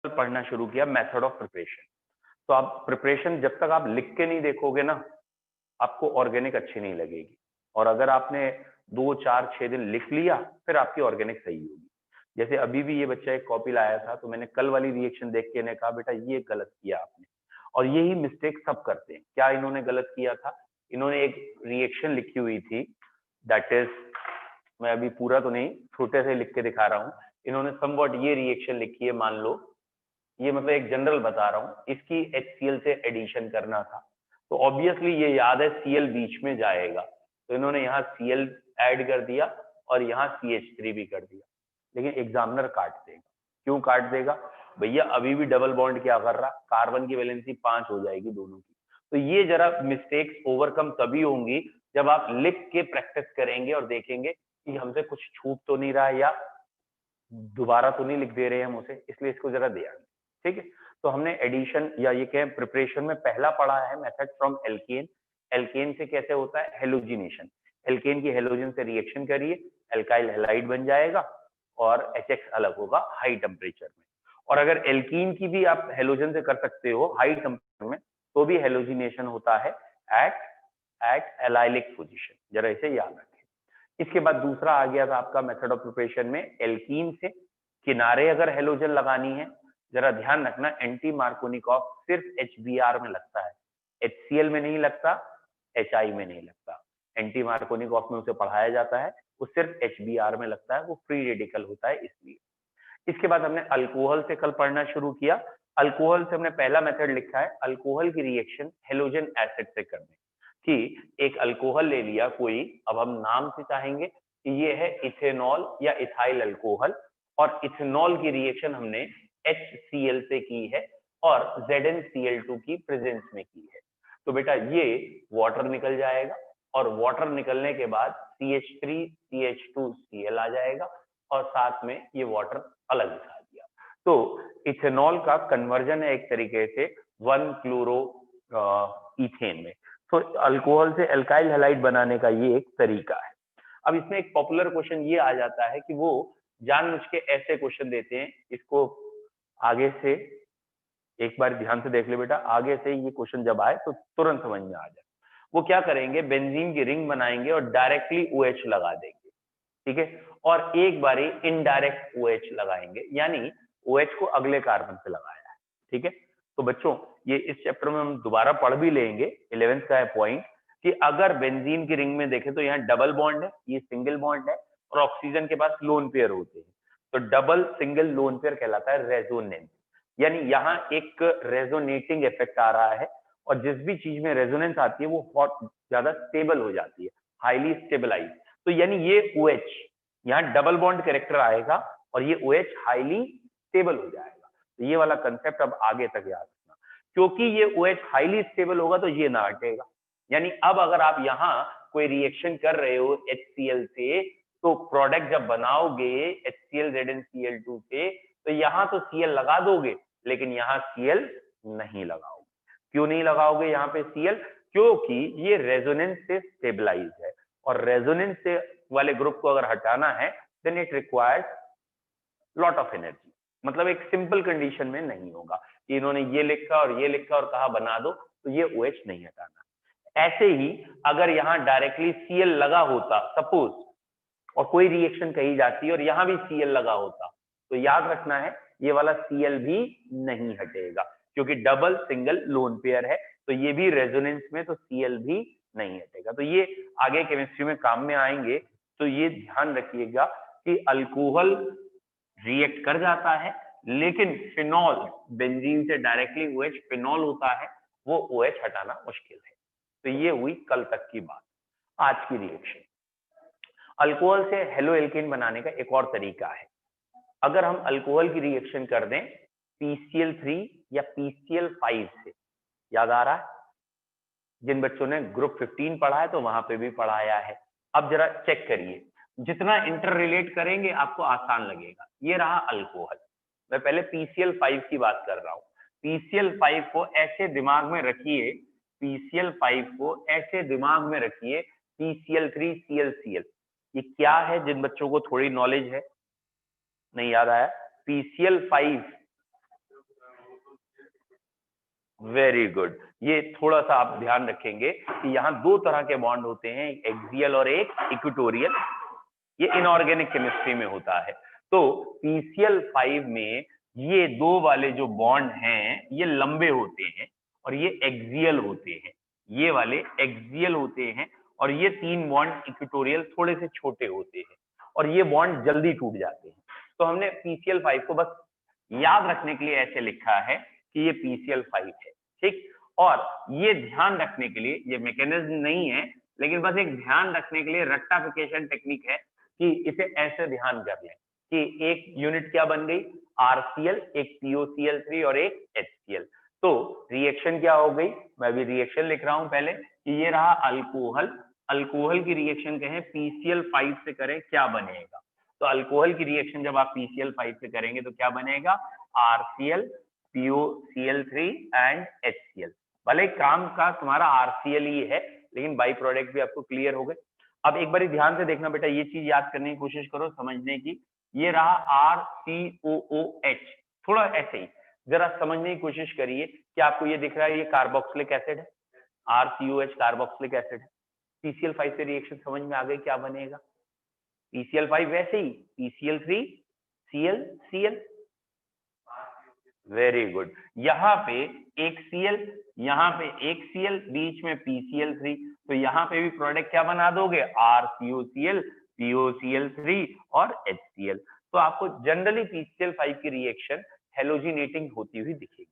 पढ़ना शुरू किया मेथड ऑफ प्रिपरेशन। तो आप प्रिपरेशन जब तक आप लिख के नहीं देखोगे ना, आपको ऑर्गेनिक अच्छी नहीं लगेगी। और अगर आपने 2, 4, 6 दिन लिख लिया, फिर आपकी ऑर्गेनिक सही होगी। जैसे अभी भी ये बच्चा एक कॉपी लाया था, तो मैंने कल वाली रिएक्शन देख के इन्हें कहा, बेटा ये गलत किया आपने। और यही मिस्टेक सब करते हैं। क्या इन्होंने गलत किया था? इन्होंने एक रिएक्शन लिखी हुई थी, दैट इज, मैं अभी पूरा तो नहीं, छोटे से लिख के दिखा रहा हूँ। इन्होंने समवॉट ये रिएक्शन लिखी है, मान लो ये, मतलब एक जनरल बता रहा हूँ, इसकी HCl से एडिशन करना था। तो ऑब्वियसली ये याद है Cl बीच में जाएगा, तो इन्होंने यहाँ Cl ऐड कर दिया और यहाँ CH3 भी कर दिया। लेकिन एग्जामिनर काट देगा। क्यों काट देगा? भैया अभी भी डबल बॉन्ड क्या कर रहा, कार्बन की वैलेंसी 5 हो जाएगी दोनों की। तो ये जरा मिस्टेक्स ओवरकम तभी होंगी जब आप लिख के प्रैक्टिस करेंगे और देखेंगे कि हमसे कुछ छूट तो नहीं रहा, या दोबारा तो नहीं लिख दे रहे हम उसे, इसलिए इसको जरा ध्यान। ठीक है, तो हमने एडिशन या ये कहें प्रिपरेशन में पहला पढ़ा है मेथड फ्रॉम एल्केन। एल्केन से कैसे होता है हेलोजिनेशन। एल्केन की हेलोजन से रिएक्शन करिए, एल्काइल हैलाइड बन जाएगा और HX अलग होगा हाई टेम्परेचर में। और अगर एल्कीन की भी आप हेलोजन से कर सकते हो हाई टेम्परेचर में, तो भी हेलोजिनेशन होता है एट एलाइलिक पोजीशन। जरा इसे याद रखें। इसके बाद दूसरा आ गया था आपका मेथड ऑफ प्रिपरेशन में एल्कीन से किनारे अगर हेलोजन लगानी है, जरा ध्यान रखना, एंटी मार्कोनिकॉफ सिर्फ HBr में लगता है, HCl में नहीं लगता, HI में नहीं लगता। एंटी मार्कोनिकॉफ में उसे पढ़ाया जाता है, वो सिर्फ HBr में लगता है, वो फ्री रेडिकल होता है इसलिए। इसके बाद हमने अल्कोहल से कल पढ़ना शुरू किया। अल्कोहल से हमने पहला मेथड लिखा है अल्कोहल की रिएक्शन हेलोजन एसिड से करने कि एक अल्कोहल ले लिया कोई, अब हम नाम से चाहेंगे कि ये है इथेनॉल या इथाइल अल्कोहल, और इथेनॉल की रिएक्शन हमने HCl से की है और ZnCl2 की प्रेजेंस में की है। तो बेटा ये वाटर निकल जाएगा और वाटर निकलने के बाद CH3 CH2Cl आ जाएगा और साथ में ये वाटर अलग दिखा दिया। तो इथेनॉल का कन्वर्जन है एक तरीके से 1 क्लोरो इथेन में। तो अल्कोहल से एल्काइल हैलाइड बनाने का ये एक तरीका है। अब इसमें एक पॉपुलर क्वेश्चन ये आ जाता है कि वो जानबूझ के ऐसे क्वेश्चन देते हैं, इसको आगे से एक बार ध्यान से देख ले बेटा, आगे से ये क्वेश्चन जब आए तो तुरंत समझ में आ जाए। वो क्या करेंगे, बेंजीन की रिंग बनाएंगे और डायरेक्टली OH लगा देंगे, ठीक है, और एक बारी इनडायरेक्ट OH लगाएंगे, यानी OH को अगले कार्बन पे लगाया है। ठीक है, तो बच्चों ये इस चैप्टर में हम दोबारा पढ़ भी लेंगे, 11th का है पॉइंट, कि अगर बेंजीन की रिंग में देखें तो यहाँ डबल बॉन्ड है, ये सिंगल बॉन्ड है, और ऑक्सीजन के पास लोन पेयर होते हैं, तो डबल सिंगल लोन पेयर कहलाता है रेजोनेंस। यानी यहाँ एक रेजोनेटिंग इफेक्ट आ रहा है, और जिस भी चीज में रेजोनेंस आती है वो बहुत ज्यादा स्टेबल हो जाती है, हाईली स्टेबलाइज। तो यानी ये OH यहाँ डबल बॉन्ड कैरेक्टर आएगा और ये OH हाईली स्टेबल हो जाएगा। तो ये वाला कंसेप्ट अब आगे तक याद रखना, क्योंकि ये OH हाईली स्टेबल होगा तो ये ना हटेगा। यानी अब अगर आप यहाँ कोई रिएक्शन कर रहे हो HCl से, तो प्रोडक्ट जब बनाओगे HCl ZnCl2 से, तो यहाँ तो Cl लगा दोगे, लेकिन यहाँ Cl नहीं लगाओगे। क्यों नहीं लगाओगे यहाँ पे Cl? क्योंकि ये रेजोनेंस से स्टेबलाइज है, और रेजोनेंस से वाले ग्रुप को अगर हटाना है then it requires lot of energy. मतलब एक सिंपल कंडीशन में नहीं होगा कि इन्होंने ये लिखा और ये लिखा और कहा बना दो, तो ये OH नहीं हटाना। ऐसे ही अगर यहाँ डायरेक्टली Cl लगा होता सपोज, और कोई रिएक्शन कही जाती है और यहाँ भी Cl लगा होता, तो याद रखना है ये वाला Cl भी नहीं हटेगा, क्योंकि डबल सिंगल लोन पेयर है, तो ये भी रेजोनेंस में, तो Cl भी नहीं हटेगा। तो ये आगे केमिस्ट्री में काम में आएंगे, तो ये ध्यान रखिएगा कि अल्कोहल रिएक्ट कर जाता है, लेकिन फिनॉल बेंजीन से डायरेक्टली OH फिनॉल होता है, वो OH हटाना मुश्किल है। तो ये हुई कल तक की बात। आज की रिएक्शन, अल्कोहल से हेलो एल्केन बनाने का एक और तरीका है। अगर हम अल्कोहल की रिएक्शन कर दें PCl3 या PCl5 से, याद आ रहा है? जिन बच्चों ने ग्रुप 15 पढ़ा है तो वहां पे भी पढ़ाया है। अब जरा चेक करिए, जितना इंटर रिलेट करेंगे आपको आसान लगेगा। ये रहा अल्कोहल, मैं पहले PCl5 की बात कर रहा हूँ। PCl5 को ऐसे दिमाग में रखिए, PCl5 को ऐसे दिमाग में रखिए, PCl3ClCl। ये क्या है? जिन बच्चों को थोड़ी नॉलेज है, नहीं याद आया, PCl5 वेरी गुड। ये थोड़ा सा आप ध्यान रखेंगे कि यहाँ दो तरह के बॉन्ड होते हैं, एक एक्सियल और एक इक्वेटोरियल। ये इनऑर्गेनिक केमिस्ट्री में होता है। तो PCl5 में ये दो वाले जो बॉन्ड हैं ये लंबे होते हैं और ये एक्सियल होते हैं, ये वाले एक्सियल होते हैं, और ये तीन बॉन्ड इक्वेटोरियल थोड़े से छोटे होते हैं और ये बॉन्ड जल्दी टूट जाते हैं। तो हमने PCl5 को बस याद रखने के लिए ऐसे लिखा है कि ये PCl5 है, ठीक। और ये ध्यान रखने के लिए, ये मैकेनिज्म नहीं है लेकिन बस एक ध्यान रखने के लिए रेक्टिफिकेशन टेक्निक है कि इसे ऐसे ध्यान कर लें कि एक यूनिट क्या बन गई, RCl, एक POCl3 और एक HCl। तो रिएक्शन क्या हो गई, मैं अभी रिएक्शन लिख रहा हूं पहले कि ये रहा अल्कोहल, अल्कोहल की रिएक्शन कहें PCl5 से करें क्या बनेगा। तो अल्कोहल की रिएक्शन जब आप PCl5 से करेंगे तो क्या बनेगा, RCl, POCl3 एंड HCl। भले काम का तुम्हारा RCl ही है लेकिन बाई प्रोडक्ट भी आपको क्लियर हो गए। अब एक बार ध्यान से देखना बेटा, ये चीज याद करने की कोशिश करो, समझने की। ये रहा RCOOH, थोड़ा ऐसे ही जरा समझने की कोशिश करिए कि आपको ये दिख रहा है, ये कार्बोक्सिलिक एसिड है, RCOH कार्बोक्सिलिक एसिड है। PCl5 से रिएक्शन समझ में आ गई क्या बनेगा, PCl5 वैसे ही PCl3 Cl, वेरी गुड। यहाँ पे एक Cl, यहाँ पे एक Cl, बीच में PCl3, तो यहाँ पे भी प्रोडक्ट क्या बना दोगे, RCOCl, POCl3 और HCl। तो आपको जनरली PCl5 की रिएक्शन हेलोजिनेटिंग होती हुई दिखेगी,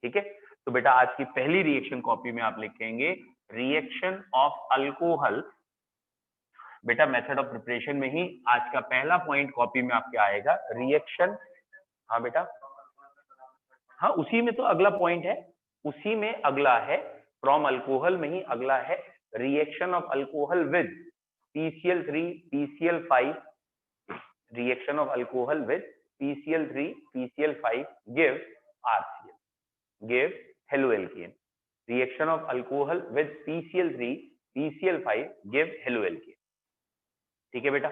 ठीक है। तो बेटा आज की पहली रिएक्शन कॉपी में आप लिखेंगे रिएक्शन ऑफ अल्कोहल। बेटा मेथड ऑफ प्रिपरेशन में ही आज का पहला पॉइंट कॉपी में आपके आएगा, रिएक्शन। हाँ बेटा, हाँ उसी में तो अगला पॉइंट है, उसी में अगला है, फ्रॉम अल्कोहल में ही अगला है reaction of alcohol with PCl3 PCl5, reaction of alcohol with PCl3 PCl5 give RCl, give haloalkane. Reaction of alcohol with PCl3 PCl5 give haloalkane, ठीक है बेटा।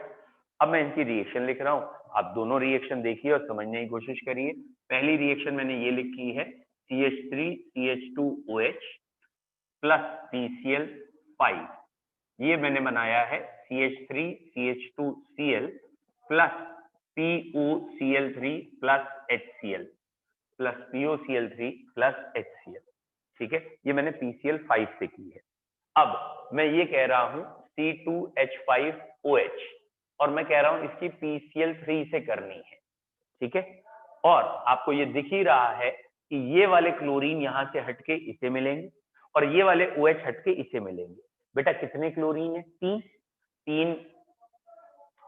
अब मैं इनकी रिएक्शन लिख रहा हूं, आप दोनों रिएक्शन देखिए और समझने की कोशिश करिए। पहली रिएक्शन मैंने ये लिखी है CH3CH2OH प्लस PCl5, ये मैंने बनाया है CH3CH2Cl plus POCl3 plus HCl plus POCl3 plus HCl, ठीक है। ये मैंने PCl5 से की है। अब मैं ये कह रहा हूं C2H5OH और मैं कह रहा हूं इसकी PCl3 से करनी है, ठीक है। और आपको ये दिख ही रहा है कि ये वाले क्लोरीन यहां से हटके इसे मिलेंगे और ये वाले OH हटके इसे मिलेंगे। बेटा कितने क्लोरीन है, तीन,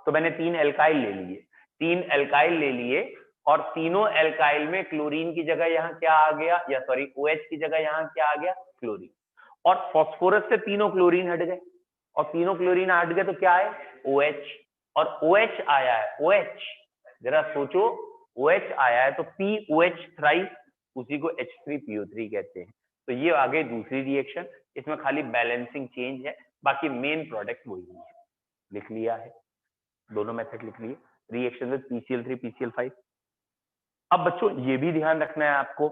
तो मैंने 3 एल्काइल ले लिए, 3 एल्काइल ले लिए और तीनों एल्काइल में क्लोरीन की जगह यहाँ क्या आ गया, या सॉरी OH की जगह यहाँ क्या आ गया, क्लोरीन। और फास्फोरस से तीनों क्लोरीन हट गए और तीनों क्लोरीन हट गए तो क्या है, OH, और OH आया है, OH जरा सोचो, OH आया है तो POH थ्राइस, उसी को H3PO3 कहते हैं। तो ये आ गई दूसरी रिएक्शन, इसमें खाली बैलेंसिंग चेंज है, बाकी मेन प्रोडक्ट वही है। लिख लिया है, दोनों मेथड लिख लिए, रिएक्शन विद PCl3 PCl5। अब बच्चों ये भी ध्यान रखना है आपको,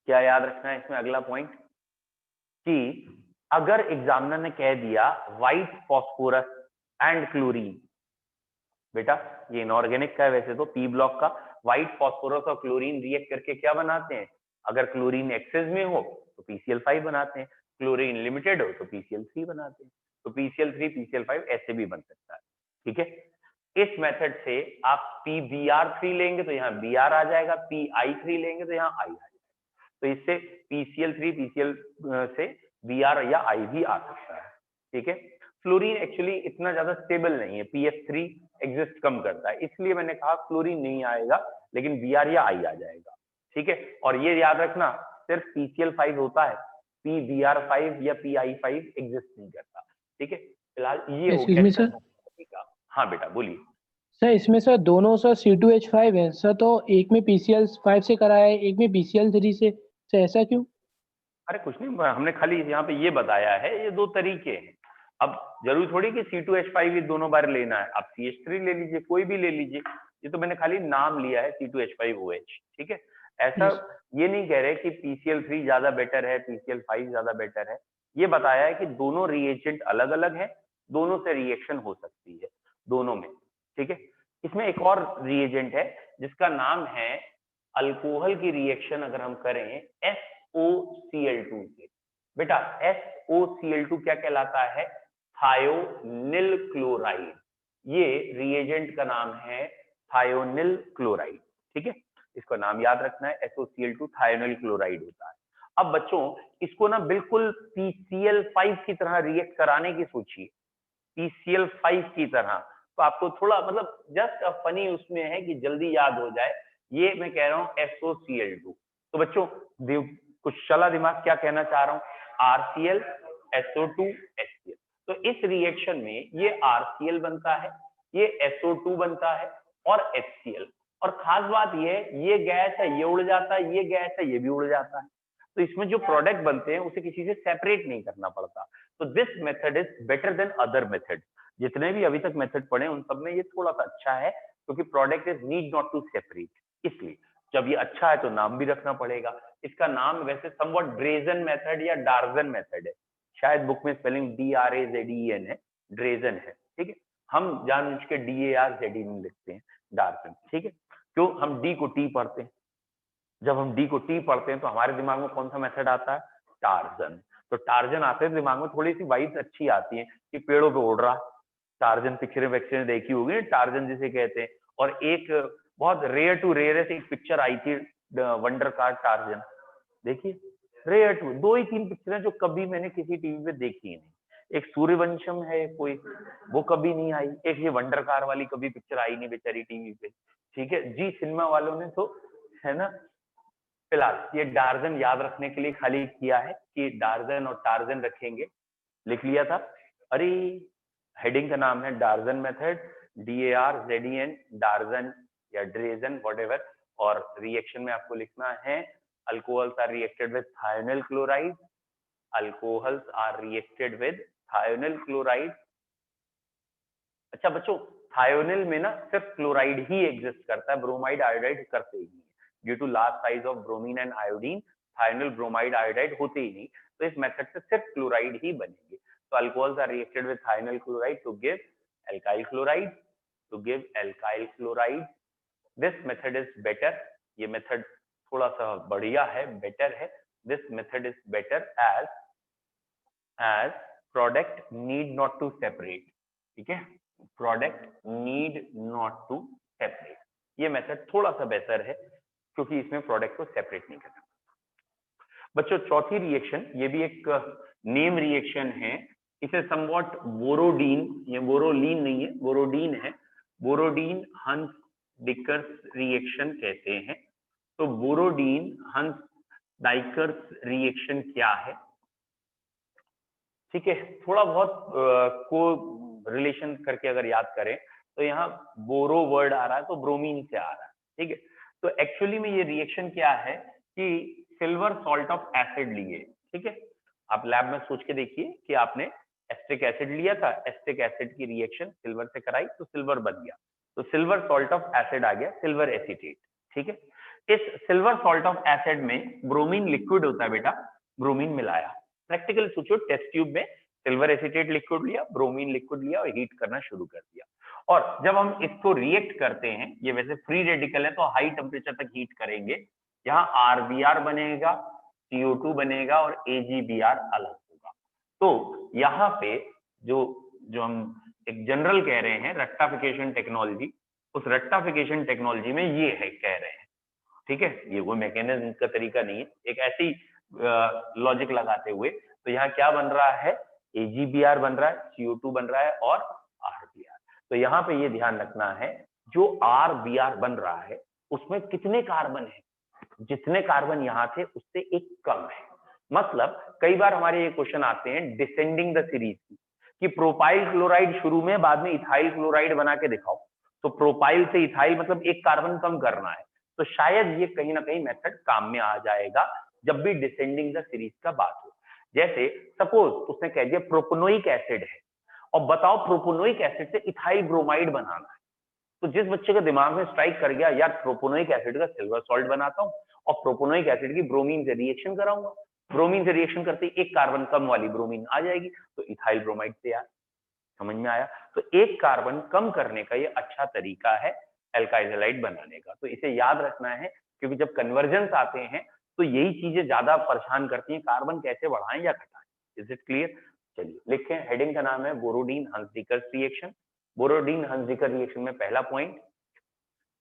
क्या याद रखना है इसमें अगला पॉइंट, कि अगर एग्जामिनर ने कह दिया व्हाइट फॉस्फोरस एंड क्लोरीन, बेटा ये इनऑर्गेनिक का है वैसे तो, पी ब्लॉक का, व्हाइट फॉस्फोरस और क्लोरीन रिएक्ट करके क्या बनाते हैं, अगर क्लोरीन एक्सेस में हो तो PCl5 बनाते हैं, क्लोरीन लिमिटेड हो तो PCl3 बनाते हैं। तो PCl3 PCl5 ऐसे भी बन सकता है, ठीक है। इस मेथड से आप PBr3 लेंगे तो यहाँ Br आ जाएगा, PI3 लेंगे तो यहाँ I आ जाएगा। तो इससे PCl3 PCl से Br या I भी आ सकता है, ठीक है। फ्लोरीन एक्चुअली इतना ज्यादा स्टेबल नहीं है, PF3 एग्जिस्ट कम करता है, इसलिए मैंने कहा फ्लोरीन नहीं आएगा लेकिन Br या I आ जाएगा, ठीक है। और ये याद रखना सिर्फ PCl5 होता है, PBr5 या PI5 एग्जिस्ट नहीं करता, ठीक है। फिलहाल ये हो एक्सक्यूज गया मी सर। का। हाँ बेटा बोलिए। सर इसमें सर दोनों सर C2H5 है सर, तो एक में PCl5 से करा है, एक में PCl3 से, सर ऐसा क्यों? अरे कुछ नहीं, हमने खाली यहाँ पे ये बताया है, ये दो तरीके हैं। अब जरूरी थोड़ी कि C2H5 ही दोनों बार लेना है, आप CH3 ले लीजिए, कोई भी ले लीजिए, ये तो मैंने खाली नाम लिया है C2H5OH, ठीक है। ऐसा Yes. ये नहीं कह रहे कि PCl3 ज्यादा बेटर है, PCl5 ज्यादा बेटर है। ये बताया है कि दोनों रिएजेंट अलग अलग है, दोनों से रिएक्शन हो सकती है दोनों में, ठीक है। इसमें एक और रिएजेंट है जिसका नाम है अल्कोहल की रिएक्शन अगर हम करें SOCl2 से। बेटा SOCl2 क्या कहलाता है? Thionyl chloride. ये रिएजेंट का नाम है थायोनिल क्लोराइड, ठीक है। इसका नाम याद रखना है, SOCl2 थायोनिल क्लोराइड होता है। अब बच्चों इसको ना बिल्कुल PCl5 की तरह रिएक्ट कराने की सोचिए, PCl5 की तरह, तो आपको थोड़ा मतलब जस्ट फनी उसमें है कि जल्दी याद हो जाए। ये मैं कह रहा हूं SOCl2। तो बच्चों कुछ चला दिमाग, क्या कहना चाह रहा हूं? RCl SO2 HCl। तो इस रिएक्शन में ये RCl बनता है, ये SO2 बनता है और HCl। और खास बात ये गैस है ये उड़ जाता है, ये गैस है ये भी उड़ जाता है। तो इसमें जो प्रोडक्ट बनते हैं उसे किसी से सेपरेट नहीं करना पड़ता। तो this method is better than other method. जितने भी अभी तक मेथड पढ़े उन सब में ये थोड़ा सा अच्छा है, क्योंकि product is need not to separate. इसलिए जब ये अच्छा है तो नाम भी रखना पड़ेगा। इसका नाम वैसे समवट ड्रेजन मेथड या डार्जन मेथड है, शायद बुक में स्पेलिंग DRAZEN है, ड्रेजन है, ठीक है। हम जानबूझ के DARZEN लिखते हैं, डार्जन, ठीक है। क्यों? हम डी को टी पढ़ते हैं, जब हम डी को टी पढ़ते हैं तो हमारे दिमाग में कौन सा मेथड आता है? टार्जन। तो टार्जन आते हैं दिमाग में, थोड़ी सी वाइब्स अच्छी आती है कि पेड़ों पे उड़ रहा। टार्जन पिक्चर वैक्चर देखी होगी, टार्जन जिसे कहते हैं। और एक बहुत रेयर टू रेयरेस्ट एक पिक्चर आई थी, वंडर कार टार्जन, देखिए। रेयर टू 2 ही 3 पिक्चरें जो कभी मैंने किसी टीवी पे देखी ही नहीं। एक सूर्यवंशम है कोई, वो कभी नहीं आई। एक ये वंडर कार वाली कभी पिक्चर आई नहीं बेचारी टीवी पे, ठीक है। जी सिनेमा वालों ने तो, है ना। फिलहाल ये डार्जन याद रखने के लिए खाली किया है कि डार्जन और टार्जन रखेंगे, लिख लिया था। अरे हेडिंग का नाम है डार्जन मेथड, DARZEN, डार्जन या ड्रेजन व्हाटएवर। और रिएक्शन में आपको लिखना है alcohols are reacted with thionyl chloride, alcohols are reacted with thionyl chloride. अच्छा बच्चों, थायोनिल में ना सिर्फ क्लोराइड ही एग्जिस्ट करता है, ब्रोमाइड आयोडाइड करते ही नहीं। Due to large size of bromine and iodine, thionyl bromide iodide होते ही नहीं। तो इस मेथड से सिर्फ क्लोराइड ही बनेंगे। तो alcohols are reacted with thionyl chloride to give alkyl chloride, to give alkyl chloride. This method is better. ये मेथड थोड़ा सा बढ़िया है, बेटर है। This method is better as product need not to separate, ठीक है। Product need not to separate, ये method थोड़ा सा बेहतर है क्योंकि इसमें प्रोडक्ट को सेपरेट नहीं करना। बच्चों चौथी रिएक्शन, ये भी एक नेम रिएक्शन है। इसे समवॉट बोरोडीन, ये बोरोलीन नहीं है, बोरोडीन है, बोरोडीन हंस डिकर्स रिएक्शन कहते हैं। तो बोरोडीन हंस डाइकर्स रिएक्शन क्या है? ठीक है, थोड़ा बहुत को रिलेशन करके अगर याद करें तो यहाँ बोरो वर्ड आ रहा है तो ब्रोमीन से आ रहा है, ठीक है। तो एक्चुअली में ये रिएक्शन क्या है कि सिल्वर सॉल्ट ऑफ एसिड लिए, ठीक है। आप लैब में सोच के देखिए कि आपने एस्टिक एसिड लिया था, एस्टिक एसिड की रिएक्शन सिल्वर से कराई तो सिल्वर बन गया, तो सिल्वर सॉल्ट ऑफ एसिड आ गया, सिल्वर एसीटेट, ठीक है। इस सिल्वर सॉल्ट ऑफ एसिड में ब्रोमीन लिक्विड होता है बेटा, ब्रोमीन मिलाया। प्रैक्टिकल सोचो, टेस्ट ट्यूब में सिल्वर एसीटेट लिक्विड लिया, ब्रोमीन लिक्विड लिया और हीट करना शुरू कर दिया। और जब हम इसको रिएक्ट करते हैं, ये वैसे फ्री रेडिकल है तो हाई टेम्परेचर तक हीट करेंगे, यहाँ RBr बनेगा, CO2 बनेगा और AgBr अलग होगा। तो यहाँ पे जो जो हम एक जनरल कह रहे हैं रेक्टिफिकेशन टेक्नोलॉजी, उस रेक्टिफिकेशन टेक्नोलॉजी में ये है कह रहे हैं, ठीक है। ये वो मैकेनिज्म का तरीका नहीं है, एक ऐसी लॉजिक लगाते हुए। तो यहाँ क्या बन रहा है? AgBr बन रहा है, CO2 बन रहा है और RBr। तो यहाँ पे ये ध्यान रखना है, जो RBr बन रहा है उसमें कितने कार्बन है? जितने कार्बन यहाँ थे उससे एक कम है। मतलब कई बार हमारे ये क्वेश्चन आते हैं डिसेंडिंग द सीरीज की, कि प्रोपाइल क्लोराइड शुरू में, बाद में इथाइल क्लोराइड बना के दिखाओ। तो प्रोपाइल से इथाइल मतलब एक कार्बन कम करना है, तो शायद ये कहीं ना कहीं मेथड काम में आ जाएगा जब भी डिसेंडिंग द सीरीज का बात हो। जैसे सपोज उसने कह दिया प्रोपोनोइक एसिड है और बताओ प्रोपोनोइक एसिड से इथाइल ब्रोमाइड बनाना है, तो जिस बच्चे के दिमाग में स्ट्राइक कर गया यार प्रोपोनोइक एसिड का सिल्वर सॉल्ट बनाता हूँ और प्रोपोनोइक एसिड की ब्रोमीन से रिएक्शन कराऊंगा, ब्रोमीन से रिएक्शन करते ही एक कार्बन कम वाली ब्रोमीन आ जाएगी, तो इथाइल ब्रोमाइड तैयार। समझ में आया? तो एक कार्बन कम करने का ये अच्छा तरीका है एल्काइल हैलाइड बनाने का, तो इसे याद रखना है, क्योंकि जब कन्वर्जेंस आते हैं तो यही चीजें ज्यादा परेशान करती हैं, कार्बन कैसे बढ़ाएं या घटाएं। Is it clear? चलिए लिखें, हेडिंग का नाम है Borodin Hunsdiecker reaction. Borodin Hunsdiecker reaction में पहला point,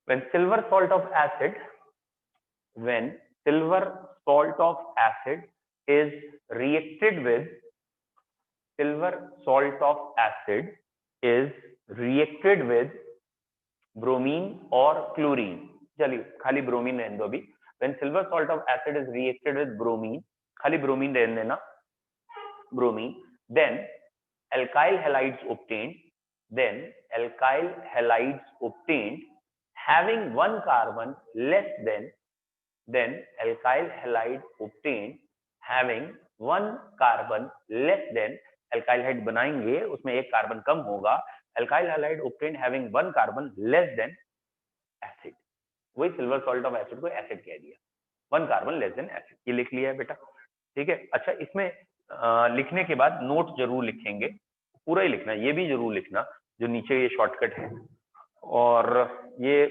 when silver salt of acid when silver salt of acid is reacted with silver salt of acid is reacted with bromine or chlorine, चलिए खाली bromine रहने दो अभी। when silver salt of acid is reacted with bromine, खाली bromine रहने देना, bromine, then alkyl halides obtained, then alkyl halides obtained having one carbon less than alkyl halide obtained having one carbon less than, alkyl halide बनाएंगे उसमें एक carbon कम होगा, alkyl halide obtained having one carbon less than acid, वही silver salt of acid को acid कह दिया, one carbon less than acid, ये लिख लिया है बेटा। ठीक है, अच्छा इसमें लिखने के बाद नोट जरूर लिखेंगे, पूरा ही लिखना, ये भी जरूर लिखना जो नीचे ये शॉर्टकट है, और ये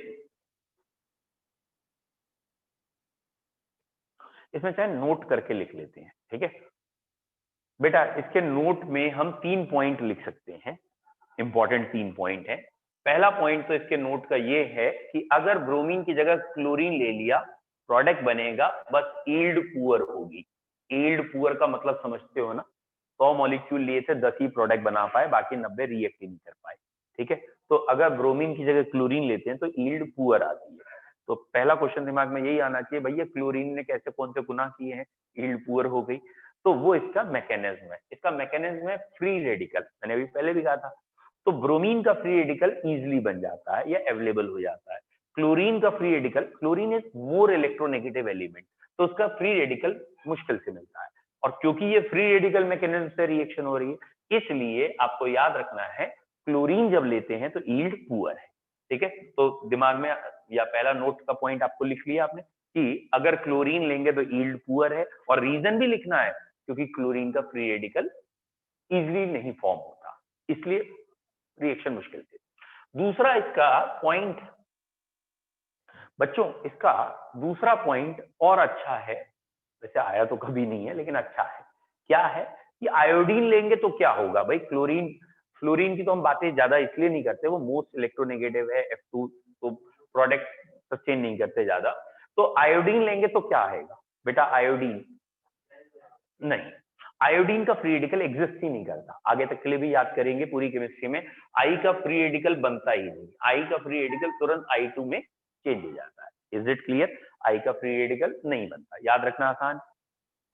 इसमें चाहे नोट करके लिख लेते हैं। ठीक है बेटा, इसके नोट में हम 3 पॉइंट लिख सकते हैं, इंपॉर्टेंट 3 पॉइंट है। पहला पॉइंट तो इसके नोट का ये है कि अगर ब्रोमीन की जगह क्लोरीन ले लिया, प्रोडक्ट बनेगा, बस यील्ड पुअर होगी। यील्ड पुअर का मतलब समझते हो ना, 100 मॉलिक्यूल लिए थे 10 ही प्रोडक्ट बना पाए, बाकी 90 रिएक्ट ही नहीं कर पाए। ठीक है, तो अगर ब्रोमीन की जगह क्लोरीन लेते हैं तो यील्ड पुअर आती है। तो पहला क्वेश्चन दिमाग में यही आना चाहिए, भैया क्लोरीन ने कैसे कौन से गुनाह किए हैं, यील्ड पुअर हो गई। तो वो इसका मैकेनिज्म है, इसका मैकेनिज्म है फ्री रेडिकल, मैंने अभी पहले भी कहा था। तो ब्रोमीन का फ्री रेडिकल इजिली बन जाता है या अवेलेबल हो जाता है, क्लोरीन का free radical, chlorine is more electronegative element, तो उसका फ्री रेडिकल मुश्किल से मिलता है, और क्योंकि ये फ्री रेडिकल मैकेनिज्म से रिएक्शन हो रही है, इसलिए आपको याद रखना है क्लोरीन जब लेते हैं तो यील्ड पुअर है। ठीक है, तो दिमाग में या पहला नोट का पॉइंट आपको लिख लिया आपने कि अगर क्लोरीन लेंगे तो यील्ड पुअर है, और रीजन भी लिखना है क्योंकि क्लोरीन का फ्री रेडिकल इजिली नहीं फॉर्म होता, इसलिए रिएक्शन मुश्किल थी। दूसरा इसका पॉइंट बच्चों, इसका दूसरा पॉइंट और अच्छा है, वैसे आया तो कभी नहीं है लेकिन अच्छा है। क्या है कि आयोडीन लेंगे तो क्या होगा भाई, क्लोरीन फ्लोरीन की तो हम बातें ज्यादा इसलिए नहीं करते, वो मोस्ट इलेक्ट्रोनेगेटिव है, F2, तो प्रोडक्ट सस्टेन नहीं करते ज्यादा। तो आयोडीन लेंगे तो क्या आएगा बेटा, आयोडीन नहीं, आयोडीन का फ्री रेडिकल एग्जिस्ट ही नहीं करता, आगे तक के लिए भी याद करेंगे पूरी केमिस्ट्री में, आई का फ्री रेडिकल बनता ही नहीं, आई का फ्री रेडिकल तुरंत I2 में चेंज हो जाता है। Is it clear? आई का फ्री रेडिकल नहीं बनता, याद रखना आसान।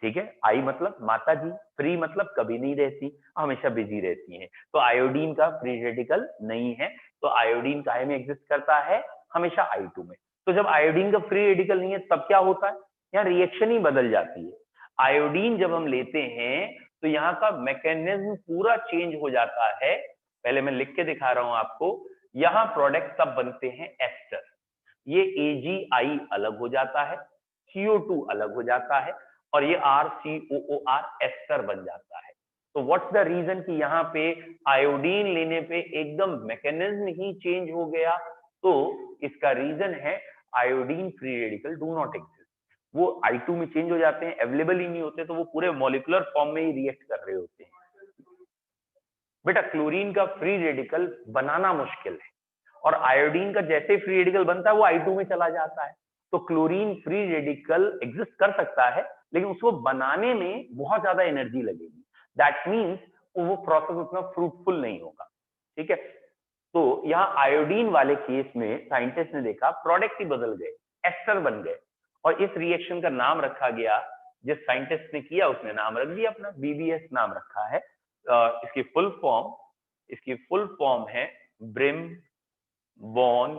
ठीक है, आई मतलब माता जी, फ्री मतलब कभी नहीं रहती, हमेशा बिजी रहती है, तो आयोडीन का फ्री रेडिकल नहीं है, तो आयोडीन काहे में एग्जिस्ट करता है, हमेशा I2 में। तो जब आयोडीन का फ्री रेडिकल नहीं है तब क्या होता है, यहाँ रिएक्शन ही बदल जाती है। आयोडीन जब हम लेते हैं तो यहाँ का मैकेनिज्म पूरा चेंज हो जाता है, पहले मैं लिख के दिखा रहा हूं आपको, यहाँ प्रोडक्ट तब बनते हैं एस्टर, ये AgI अलग हो जाता है, CO2 अलग हो जाता है, और ये RCOOR एस्टर बन जाता है। तो व्हाट्स द रीजन कि यहाँ पे आयोडीन लेने पे एकदम मैकेनिज्म ही चेंज हो गया, तो इसका रीजन है iodine free radical do not exist, वो I2 में चेंज हो जाते हैं, अवेलेबल ही नहीं होते, तो वो पूरे मॉलिक्यूलर फॉर्म में ही रिएक्ट कर रहे होते हैं। बेटा क्लोरीन का फ्री रेडिकल बनाना मुश्किल है, और आयोडीन का जैसे फ्री रेडिकल बनता है वो I2 में चला जाता है, तो क्लोरीन फ्री रेडिकल एग्जिस्ट कर सकता है लेकिन उसको बनाने में बहुत ज्यादा एनर्जी लगेगी, दैट मीन्स वो प्रोसेस उतना फ्रूटफुल नहीं होगा। ठीक है, तो यहाँ आयोडीन वाले केस में साइंटिस्ट ने देखा प्रोडक्ट ही बदल गए, एस्टर बन गए, और इस रिएक्शन का नाम रखा गया, जिस साइंटिस्ट ने किया उसने नाम रख दिया अपना, BBS नाम रखा है। इसकी फुल फॉर्म है ब्रिम बॉन,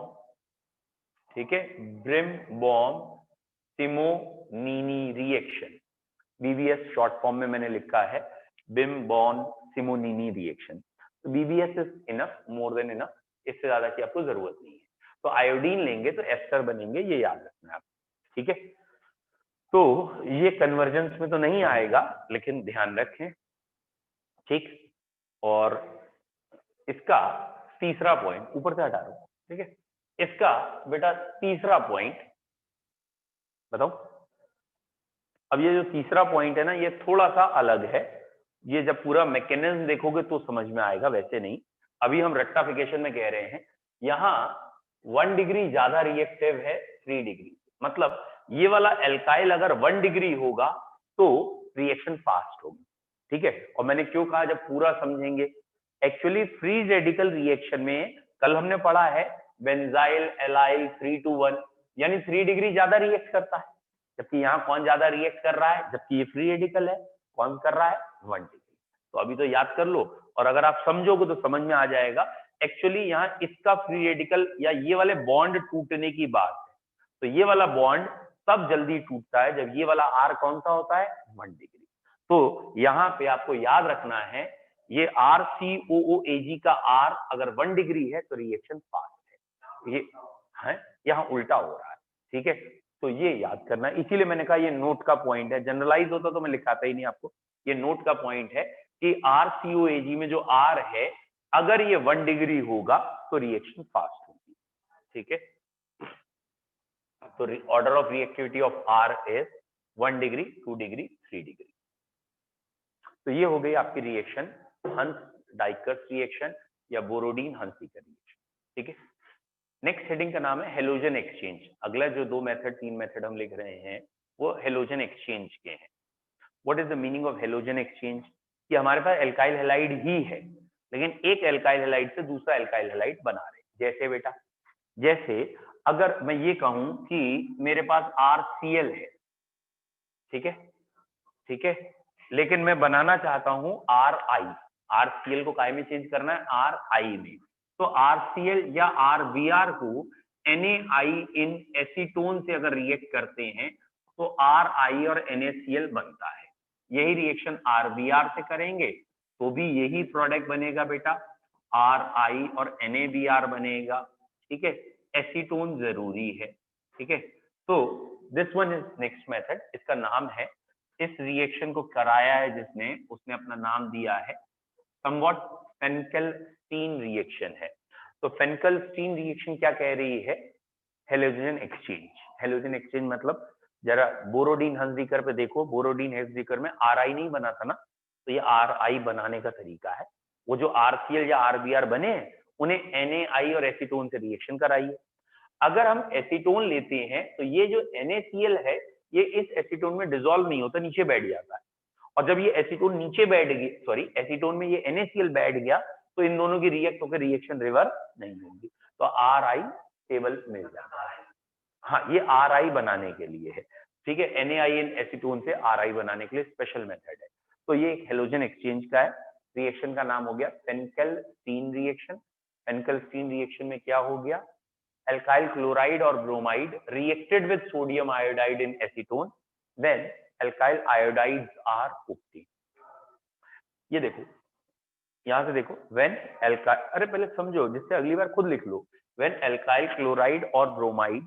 ठीक है, Birnbaum Simonini reaction, BBS short form में मैंने लिखा है बिम बॉन सिमोनीनी रिएक्शन। तो BBS is enough, more than enough, इससे ज्यादा की आपको जरूरत नहीं है। तो आयोडीन लेंगे तो एस्टर बनेंगे, ये याद रखना आप, ठीक है। तो ये कन्वर्जेंस में तो नहीं आएगा, लेकिन ध्यान रखें, ठीक। और इसका तीसरा पॉइंट ऊपर से हटा दो, ठीक है। इसका बेटा तीसरा पॉइंट बताओ। अब ये जो तीसरा पॉइंट है ना, ये थोड़ा सा अलग है। ये जब पूरा मैकेनिज्म देखोगे तो समझ में आएगा, वैसे नहीं। अभी हम रेक्टिफिकेशन में कह रहे हैं, यहाँ 1 डिग्री ज्यादा रिएक्टिव है 3 डिग्री। मतलब ये वाला एल्काइल अगर 1 डिग्री होगा तो रिएक्शन फास्ट होगी, ठीक है। और मैंने क्यों कहा, जब पूरा समझेंगे। एक्चुअली फ्री रेडिकल रिएक्शन में कल हमने पढ़ा है बेंजाइल एलाइल 3 to 1, यानी 3 डिग्री ज्यादा रिएक्ट करता है। जबकि यहाँ कौन ज्यादा रिएक्ट कर रहा है, जबकि ये फ्री रेडिकल है, कौन कर रहा है 1 डिग्री। तो अभी तो याद कर लो, और अगर आप समझोगे तो समझ में आ जाएगा। एक्चुअली यहाँ इसका फ्री रेडिकल या ये वाले बॉन्ड टूटने की बात है, तो ये वाला बॉन्ड तब जल्दी टूटता है जब ये वाला आर कौन सा होता है 1 डिग्री। तो यहाँ पे आपको याद रखना है, ये RCOOAg का आर अगर 1 डिग्री है तो रिएक्शन फास्ट है, ये है यहाँ उल्टा हो रहा है, ठीक है। तो ये याद करना है, इसीलिए मैंने कहा ये नोट का पॉइंट है। जनरलाइज होता तो मैं लिखाता ही नहीं आपको, ये नोट का पॉइंट है कि RCOAg में जो R है अगर ये 1 डिग्री होगा तो रिएक्शन फास्ट होगी, ठीक है। तो order of reactivity of R is 1 degree, 2 degree, 3 degree. तो ये हो गई आपकी रिएक्शन हंस डाइकर्स रिएक्शन या बोरोडीन हंसी का रिएक्शन, ठीक है। नेक्स्ट हेडिंग का नाम है हेलोजन एक्सचेंज। अगला जो 2 मेथड 3 मेथड हम लिख रहे हैं वो हेलोजन एक्सचेंज के हैं। What is the meaning of halogen exchange? कि हमारे पास एल्काइल हैलाइड ही है, लेकिन एक एल्काइल हैलाइड से दूसरा एल्काइल हैलाइड बना रहे। जैसे बेटा, जैसे अगर मैं ये कहूं कि मेरे पास RCl है, ठीक है, ठीक है, लेकिन मैं बनाना चाहता हूं RI। RCl को काय में चेंज करना है, RI में। तो RCl या RBr को NaI इन एसीटोन से अगर रिएक्ट करते हैं तो RI और NaCl बनता है। यही रिएक्शन RBr से करेंगे तो भी यही प्रोडक्ट बनेगा बेटा, RI और NaBr बनेगा, ठीक है। एसीटोन जरूरी है, ठीक है। तो this one is next method, इसका नाम है, इस रिएक्शन को कराया है जिसने, उसने अपना नाम दिया है समवॉट फेंकेल-स्टीन रिएक्शन है। तो फेंकेल-स्टीन रिएक्शन क्या कह रही है? Halogen exchange. हेलोजन एक्सचेंज मतलब जरा बोरोडीन हंसडीकर पे देखो, बोरोडीन हंसडीकर में RI नहीं बना था ना, तो ये RI बनाने का तरीका है। वो जो RCl या RBr बने उन्हें NaI और एसीटोन से रिएक्शन कराइए। अगर हम एसीटोन लेते हैं तो ये जो NaCl है ये इस एसीटोन में डिसॉल्व नहीं होता, नीचे बैठ जाता है। और जब ये एसीटोन नीचे बैठ गई, सॉरी एसीटोन में ये NaCl बैठ गया तो इन दोनों की रिएक्ट होकर रिएक्शन रिवर्स नहीं होगी, तो RI टेबल मिल जाता है। हाँ, ये RI बनाने के लिए है, ठीक है। NaI इन एसीटोन से RI बनाने के लिए स्पेशल मेथड है। तो ये एक हेलोजन एक्सचेंज का है। रिएक्शन का नाम हो गया फेंकेल-स्टीन रिएक्शन। फेंकेल-स्टीन रिएक्शन में क्या हो गया? alkyl chloride or bromide reacted with sodium iodide in acetone, then alkyl iodides are obtained. ये देखो, यहां से देखो, when alkyl, अरे पहले समझो जिससे अगली बार खुद लिख लो। when alkyl chloride or bromide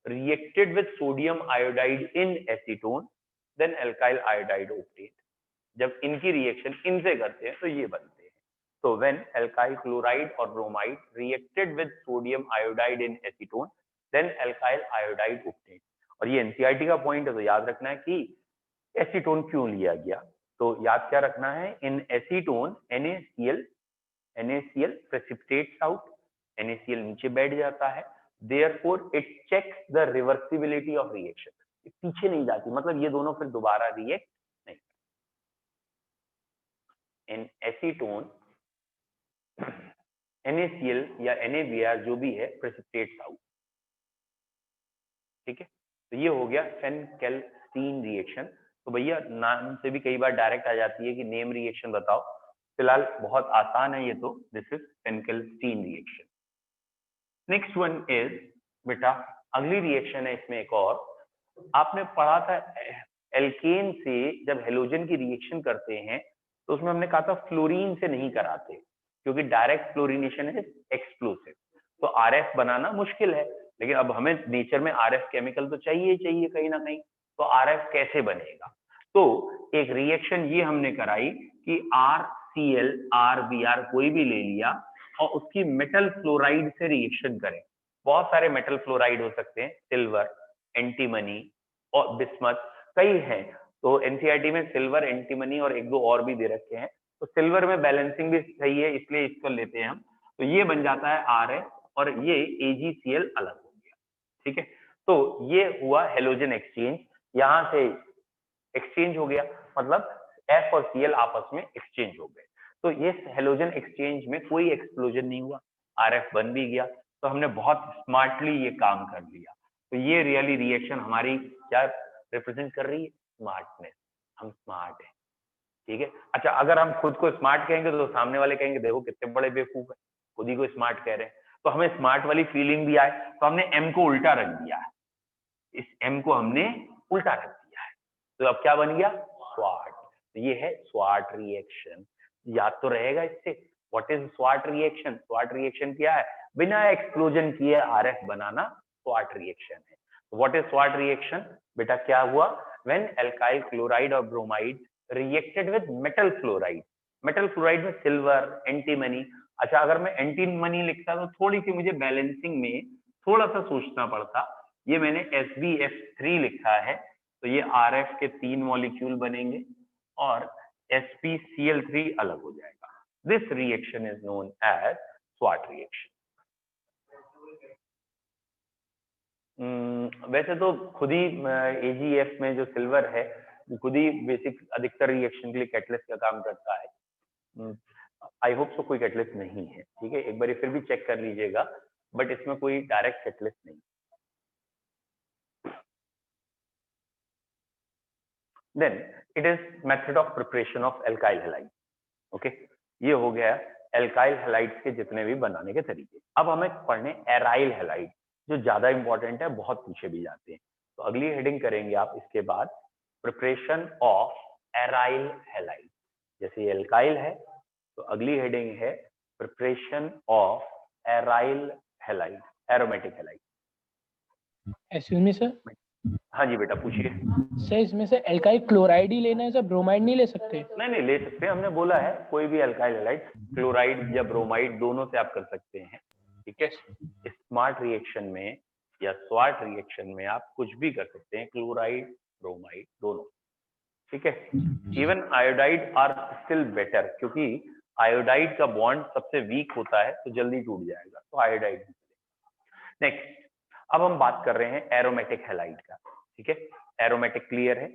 reacted with sodium iodide in acetone, then alkyl iodide obtained. जब इनकी रिएक्शन इनसे करते हैं तो ये बनते हैं। तो when alkyl chloride or bromide reacted with sodium iodide in acetone, then alkyl iodide obtained. और ये NCERT का पॉइंट है, तो याद रखना है कि एसीटोन क्यों लिया गया। तो याद क्या रखना है, इन acetone NaCl precipitates out, NaCl नीचे बैठ जाता है, therefore it checks the reversibility of reaction, पीछे नहीं जाती, मतलब ये दोनों फिर दोबारा रिएक्ट नहीं। इन एसीटोन NaCl या NaBr जो भी है प्रेसिपिटेट्स आउट, ठीक है। तो ये हो गया फेंकेल-स्टीन रिएक्शन। तो भैया नाम से भी कई बार डायरेक्ट आ जाती है कि नेम रिएक्शन बताओ, फिलहाल बहुत आसान है ये तो, this is Finkelstein reaction. Next one is बेटा, अगली रिएक्शन है इसमें एक और, आपने पढ़ा था एल्केन से जब हेलोजन की रिएक्शन करते हैं तो उसमें हमने कहा था फ्लोरीन से नहीं कराते, क्योंकि डायरेक्ट फ्लोरिनेशन है एक्सप्लोसिव। तो RF बनाना मुश्किल है, लेकिन अब हमें नेचर में RF केमिकल तो चाहिए चाहिए कहीं ना कहीं, तो RF कैसे बनेगा? तो एक रिएक्शन ये हमने कराई कि RCl RBr कोई भी ले लिया और उसकी मेटल फ्लोराइड से रिएक्शन करें। बहुत सारे मेटल फ्लोराइड हो सकते हैं, सिल्वर, एंटीमनी और बिस्मथ, कई हैं। तो एनसीईआरटी में सिल्वर, एंटीमनी और एक दो और भी दे रखे हैं। तो सिल्वर में बैलेंसिंग भी सही है, इसलिए इसको लेते हैं हम। तो ये बन जाता है RF और ये AgCl अलग हो गया, ठीक है। तो ये हुआ हेलोजन एक्सचेंज, यहां से एक्सचेंज हो गया, मतलब F और Cl आपस में एक्सचेंज हो गए। तो ये हेलोजन एक्सचेंज में कोई एक्सप्लोजन नहीं हुआ, RF बन भी गया। तो हमने बहुत स्मार्टली ये काम कर लिया। तो ये रियली रिएक्शन हमारी क्या रिप्रेजेंट कर रही है? स्मार्टनेस। हम स्मार्ट है, ठीक है। अच्छा, अगर हम खुद को स्मार्ट कहेंगे तो सामने वाले कहेंगे देखो कितने बड़े बेवकूफ है, खुद ही को स्मार्ट कह रहे हैं। तो हमें स्मार्ट वाली फीलिंग भी आए, तो हमने M को उल्टा रख दिया है, इस M को हमने उल्टा रख दिया है। तो अब क्या बन गया? स्वाट। तो ये है स्वाट रिएक्शन, याद तो रहेगा इससे। What is Swarts reaction? Swarts reaction क्या है? बिना एक्सप्लोजन किए RF बनाना स्वाट रिएक्शन है। What is Swarts reaction? बेटा क्या हुआ? व्हेन एल्काइल क्लोराइड और bromide reacted with metal fluoride, metal fluoride में सिल्वर, एंटीमनी। अच्छा, अगर मैं एंटीमनी लिखता तो थोड़ी सी मुझे बैलेंसिंग में थोड़ा सा सोचना पड़ता। ये मैंने SbF3 लिखा है, तो ये RF के 3 मॉलिक्यूल बनेंगे और SpCl3 अलग हो जाएगा। This reaction is known as Swarts reaction. वैसे तो खुद ही AgF में जो सिल्वर है खुद ही बेसिक अधिकतर रिएक्शन के लिए कैटलिस्ट का काम करता है। आई होप सो कोई कैटलिस्ट नहीं है, ठीक है। एक बार फिर भी चेक कर लीजिएगा, बट इसमें कोई डायरेक्ट कैटलिस्ट नहीं। Then it is method of preparation of alkyl halide. Okay, ये हो गया एल्काइल हैलाइड्स के जितने भी बनाने के तरीके। अब हमें पढ़ने एराइल हैलाइड, जो ज्यादा इंपॉर्टेंट है, बहुत पूछे भी जाते हैं। तो अगली हेडिंग करेंगे आप इसके बाद, प्रिपरेशन ऑफ एराइल हैलाइड। जैसे एल्काइल है तो अगली हेडिंग है preparation of aryl halide, aromatic halide. Excuse me sir. हाँ जी बेटा, पूछिए। सर इसमें से एल्काइल क्लोराइड ही लेना है सर, ब्रोमाइड नहीं ले सकते? नहीं ले सकते हैं, हमने बोला है कोई भी एल्काइल हैलाइड, क्लोराइड या ब्रोमाइड दोनों से आप कर सकते हैं, ठीक है। स्मार्ट रिएक्शन में या स्वाट रिएक्शन में आप कुछ भी कर सकते हैं, क्लोराइड ब्रोमाइड दोनों, ठीक है। Even iodide are still better, क्योंकि आयोडाइड का बॉन्ड सबसे वीक होता है तो जल्दी टूट जाएगा, तो आयोडाइड। नेक्स्ट, अब हम बात कर रहे हैं एरोमेटिक हैलाइड का, ठीक है। एरोमेटिक क्लियर है।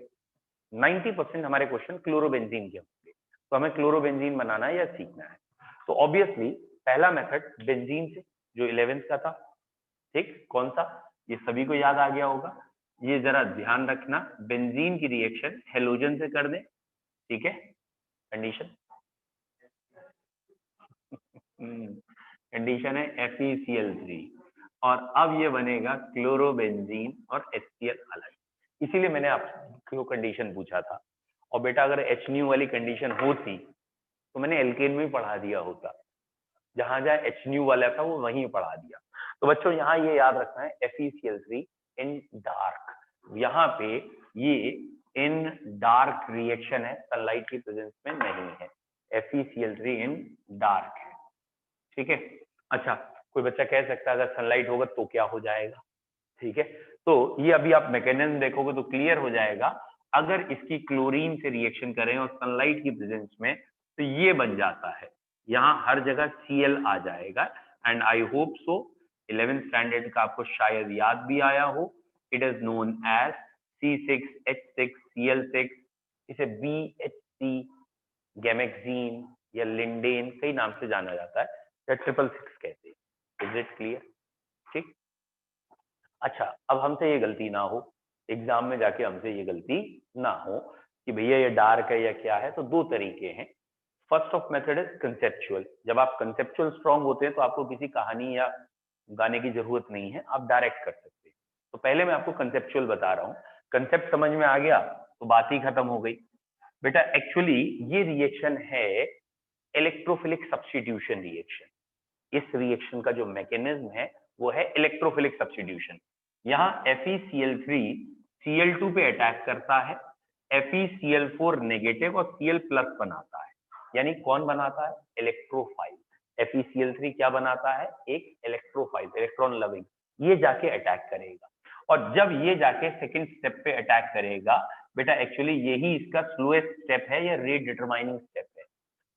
90% हमारे क्वेश्चन क्लोरोबेंजीन के होंगे, तो हमें क्लोरोबेंजीन बनाना है या सीखना है। तो ऑब्वियसली पहला मेथड बेंजीन से, जो 11th का था, ठीक। कौन सा? ये सभी को याद आ गया होगा। ये जरा ध्यान रखना, बेंजीन की रिएक्शन हेलोजन से कर दें, ठीक है। कंडीशन कंडीशन है FeCl3, और अब ये बनेगा क्लोरोबेंजीन और HCl अलग। इसीलिए मैंने आपको कंडीशन पूछा था। और बेटा अगर HNu वाली कंडीशन होती तो मैंने एल्केन में पढ़ा दिया होता, जहां जहां HNu वाला था वो वहीं पढ़ा दिया। तो बच्चों यहाँ ये याद रखना है FeCl3 इन डार्क, यहाँ पे ये इन डार्क रिएक्शन है, सनलाइट की प्रेजेंस में नहीं है। FeCl3 इन डार्क है, ठीक है। अच्छा, कोई बच्चा कह सकता है अगर सनलाइट होगा तो क्या हो जाएगा, ठीक है। तो ये अभी आप मैकेनिज्म देखोगे तो क्लियर हो जाएगा। अगर इसकी क्लोरीन से रिएक्शन करें और सनलाइट की प्रेजेंस में, तो ये बन जाता है, यहाँ हर जगह Cl आ जाएगा। And I hope so 11th standard का आपको शायद याद भी आया हो। It is known as C6H6Cl6, इसे BHC, गैमेक्सीन या लिंडेन कई नाम से जाना जाता है, या 666 कहते हैं। Is it clear? ठीक। अच्छा, अब हमसे ये गलती ना हो, एग्जाम में जाके हमसे ये गलती ना हो कि भैया ये डार्क है या क्या है। तो दो तरीके हैं। First of method is conceptual. जब आप कंसेप्चुअल स्ट्रांग होते हैं तो आपको किसी कहानी या गाने की जरूरत नहीं है, आप डायरेक्ट कर सकते हैं। तो पहले मैं आपको कंसेप्चुअल बता रहा हूँ, कंसेप्ट समझ में आ गया तो बात ही खत्म हो गई। बेटा एक्चुअली ये रिएक्शन है इलेक्ट्रोफिलिक सब्स्टिट्यूशन रिएक्शन। इस रिएक्शन का जो मैकेनिज्म है वो है इलेक्ट्रोफिलिक सब्स्टिट्यूशन। यहाँ FeCl3 Cl2 पे अटैक करता है, FeCl4 नेगेटिव और Cl प्लस बनाता है। यानी कौन बनाता है? इलेक्ट्रोफाइल। FeCl3 क्या बनाता है? एक इलेक्ट्रोफाइल, इलेक्ट्रॉन लविंग। ये जाके अटैक करेगा, और जब ये जाके सेकंड स्टेप पे अटैक करेगा, बेटा एक्चुअली यही इसका स्लोएस्ट स्टेप है या रेट डिटरमाइनिंग स्टेप है।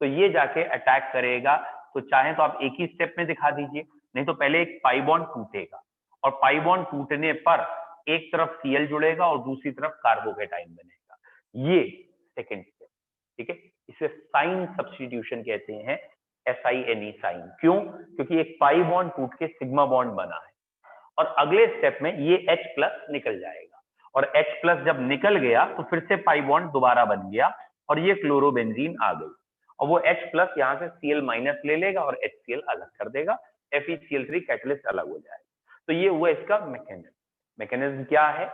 तो ये जाके अटैक करेगा, तो चाहे तो आप एक ही स्टेप में दिखा दीजिए, नहीं तो पहले एक पाई बॉन्ड टूटेगा, और पाई बॉन्ड टूटने पर एक तरफ Cl जुड़ेगा और दूसरी तरफ कार्बोकेटाइन बनेगा। ये सेकंड स्टेप, ठीक है। इसे साइन सब्स्टिट्यूशन कहते हैं, SINE साइन। क्यों? क्योंकि एक पाई बॉन्ड टूट के सिग्मा बॉन्ड बना है, और अगले स्टेप में ये H प्लस निकल जाएगा, और H प्लस जब निकल गया तो फिर से पाई बॉन्ड दोबारा बन गया, और ये क्लोरोबेंजीन आ गई, और वो H प्लस यहाँ से Cl माइनस ले लेगा और HCl अलग कर देगा, FeCl3 कैटलिस्ट अलग हो जाएगा। तो ये हुआ इसका मैकेनिज्म। मैकेनिज्म क्या है?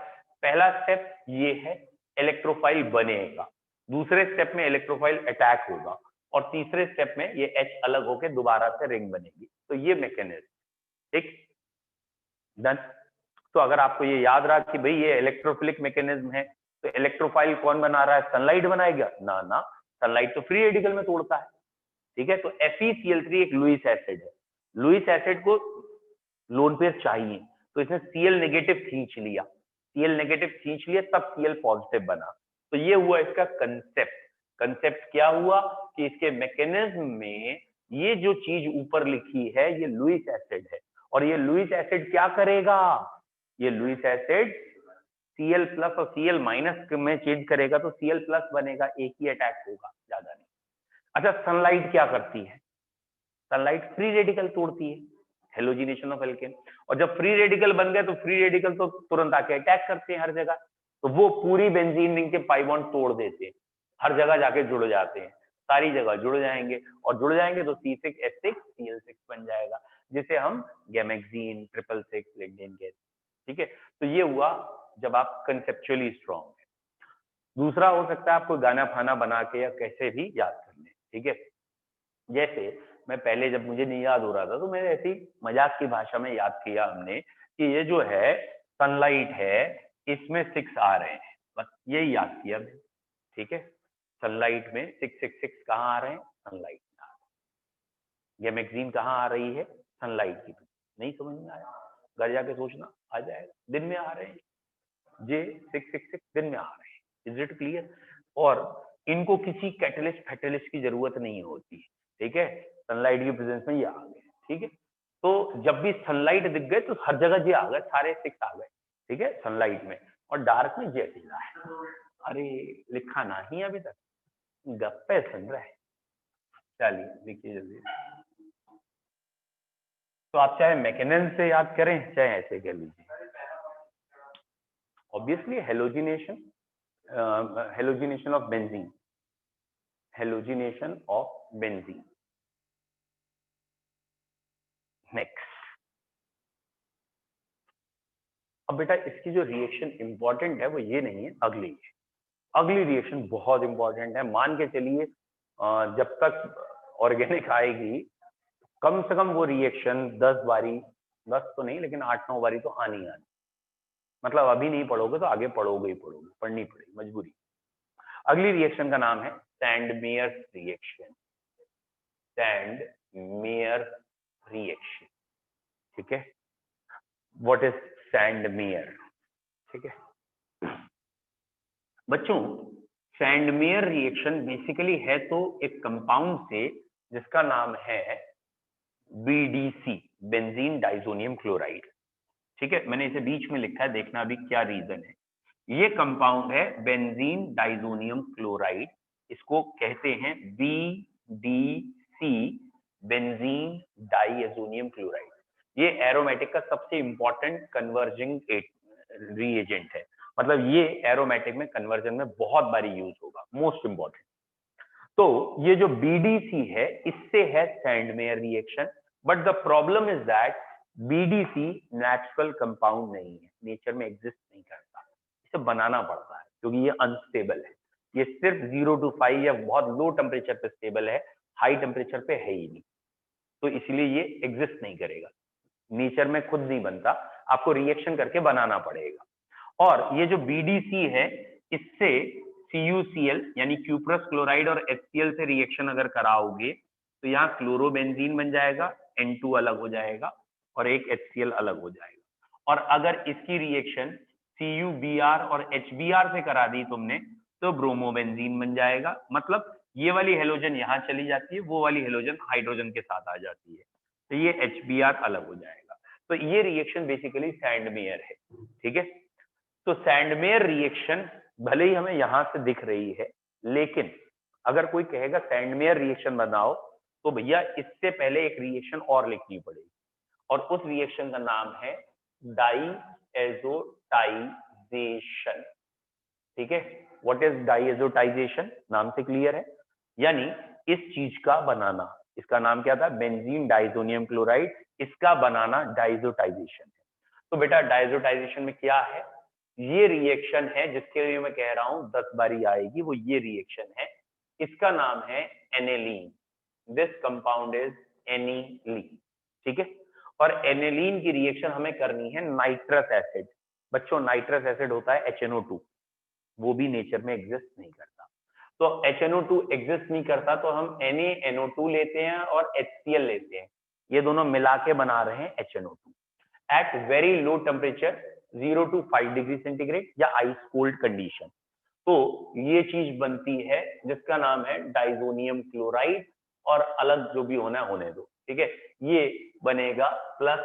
पहला स्टेप ये है, इलेक्ट्रोफाइल बनेगा, दूसरे स्टेप में इलेक्ट्रोफाइल अटैक होगा, और तीसरे स्टेप में ये H अलग होकर दोबारा से रिंग बनेगी। तो ये मैकेनिज्म, ठीक, डन। तो अगर आपको ये याद रहा कि भाई ये इलेक्ट्रोफिलिक मैकेनिज्म है, तो इलेक्ट्रोफाइल कौन बना रहा है? सनलाइट बनाएगा ना? ना, सनलाइट तो फ्री रेडिकल में तोड़ता है, ठीक है। तो FeCl3 एक लुईस एसिड है, लुईस एसिड को लोन पेयर चाहिए, तो इसने Cl नेगेटिव खींच लिया, Cl नेगेटिव खींच लिया, तब Cl पॉजिटिव बना। तो ये हुआ इसका कंसेप्ट। कंसेप्ट क्या हुआ कि इसके मैकेनिज्म में ये जो चीज ऊपर लिखी है ये लुईस एसिड है, और ये लुईस एसिड क्या करेगा? ये लुईस एसिड Cl प्लस और Cl माइनस में चेंज करेगा, तो Cl प्लस बनेगा, एक ही अटैक होगा, ज्यादा नहीं। अच्छा, सनलाइट क्या करती है? सनलाइट फ्री रेडिकल तोड़ती है, हेलोजिनेशन ऑफ एल्केन, और जब फ्री रेडिकल बन गए तो फ्री रेडिकल तो तुरंत आके अटैक करते हैं हर जगह, तो वो पूरी बेंजीन रिंग के पाई बॉन्ड तोड़ देते हैं, हर जगह जाके जुड़ जाते हैं, सारी जगह जुड़ जाएंगे, और जुड़ जाएंगे तो C6H6Cl6 बन जाएगा, जिसे हम गैमेक्सीन, 666 लिग्निन कहते हैं, ठीक है। तो ये हुआ जब आप कंसेप्चुअली स्ट्रॉन्ग है। दूसरा हो सकता है आपको गाना फाना बना के या कैसे भी याद कर ले, ठीक है। जैसे मैं पहले जब मुझे नहीं याद हो रहा था तो मैंने ऐसी मजाक की भाषा में याद किया हमने कि ये जो है सनलाइट है, इसमें 6 आ रहे हैं, बस यही याद किया मैंने, ठीक है। सनलाइट में 666 कहाँ आ रहे हैं? सनलाइट में आ रहे हैं। गैमेक्सीन कहाँ आ रही है? सनलाइट की। नहीं समझ में आया? घर जाके सोचना, आ जाएगा। दिन में आ रहे हैं, J666 दिन में आ रहे हैं। Is it clear? और इनको किसी कैटलिस्ट फैटलिस्ट की जरूरत नहीं होती, ठीक है, सनलाइट की प्रेजेंस में ये आ गए, ठीक है। तो जब भी सनलाइट दिख गए तो हर जगह जे आ गए, सारे 6 आ गए, ठीक है, सनलाइट में, और डार्क में जे अकेला है। अरे लिखा नहीं अभी तक, गप्पे सुन रहे हैं। चलिए लिखिए जल्दी। तो आप चाहे मैकेनिज्म से याद करें चाहे ऐसे कह लीजिए। Obviously halogenation, halogenation of benzene, halogenation of benzene. Next, अब बेटा इसकी जो रिएक्शन इंपॉर्टेंट है वो ये नहीं है, अगली है। अगली रिएक्शन बहुत इंपॉर्टेंट है, मान के चलिए जब तक ऑर्गेनिक आएगी कम से कम वो रिएक्शन 10 बारी, 10 तो नहीं लेकिन 8-9 बारी तो आनी आनी, मतलब अभी नहीं पढ़ोगे तो आगे पढ़ोगे ही पढ़ोगे, पढ़नी पड़ेगी, मजबूरी। अगली रिएक्शन का नाम है सैंडमेयर रिएक्शन, सैंडमेयर रिएक्शन, ठीक है। What is Sandmeyer? ठीक है बच्चों, सैंडमेयर रिएक्शन बेसिकली है तो एक कंपाउंड से जिसका नाम है BDC, बेंजीन डाइजोनियम क्लोराइड, ठीक है। मैंने इसे बीच में लिखा है, देखना अभी क्या रीजन है। ये कंपाउंड है बेंजीन डाइजोनियम क्लोराइड, इसको कहते हैं BDC, बेंजीन डाइएजोनियम क्लोराइड। ये एरोमेटिक का सबसे इंपॉर्टेंट कन्वर्जिंग रिएजेंट है, मतलब ये एरोमेटिक में कन्वर्जन में बहुत बारी यूज होगा, मोस्ट इंपॉर्टेंट। तो ये जो BDC है इससे है Sandmeyer reaction, but the problem is that BDC natural compound नहीं है, नेचर में एग्जिस्ट नहीं करता, इसे बनाना पड़ता है क्योंकि ये अनस्टेबल है। ये सिर्फ 0 to 5 या बहुत लो टेम्परेचर पे स्टेबल है, हाई टेम्परेचर पे है ही नहीं। तो इसलिए ये एग्जिस्ट नहीं करेगा, नेचर में खुद नहीं बनता, आपको रिएक्शन करके बनाना पड़ेगा। और ये जो BDC है, इससे CuCl यानी क्यूप्रस क्लोराइड और HCl से रिएक्शन अगर कराओगे तो यहाँ क्लोरोबेंजीन बन जाएगा, N2 अलग हो जाएगा और एक HCl अलग हो जाएगा। और अगर इसकी रिएक्शन CuBr और HBr से करा दी तुमने तो ब्रोमोबेंजीन बन जाएगा। मतलब ये वाली हेलोजन यहाँ चली जाती है, वो वाली हेलोजन हाइड्रोजन के साथ आ जाती है, तो ये HBr अलग हो जाएगा। तो ये रिएक्शन बेसिकली सैंडमेयर है, ठीक है। तो सैंडमेयर रिएक्शन भले ही हमें यहां से दिख रही है, लेकिन अगर कोई कहेगा सैंडमेयर रिएक्शन बनाओ तो भैया इससे पहले एक रिएक्शन और लिखनी पड़ेगी, और उस रिएक्शन का नाम है डाईएज़ोटाइजेशन, ठीक है। व्हाट इज डाईएज़ोटाइजेशन, नाम से क्लियर है, यानी इस चीज का बनाना, इसका नाम क्या था, बेंजीन डाइजोनियम क्लोराइड, इसका बनाना डाइजोटाइजेशन है। तो बेटा डाइजोटाइजेशन में क्या है, ये रिएक्शन है जिसके लिए मैं कह रहा हूं 10 बारी आएगी, वो ये रिएक्शन है, इसका नाम है एनेलीन। दिस कंपाउंड इज एनिलीन, ठीक है। और एनेलीन की रिएक्शन हमें करनी है नाइट्रस एसिड। बच्चों नाइट्रस एसिड होता है HNO2, वो भी नेचर में एग्जिस्ट नहीं करता। तो HNO2 एग्जिस्ट नहीं करता तो हम NaNO2 लेते हैं और HCl लेते हैं, ये दोनों मिला के बना रहे हैं HNO2 at very low temperature 0 to 5 degree centigrade या आइस कोल्ड कंडीशन। तो ये चीज बनती है जिसका नाम है डाइजोनियम क्लोराइड, और अलग जो भी होना है होने दो, ठीक है। ये बनेगा प्लस,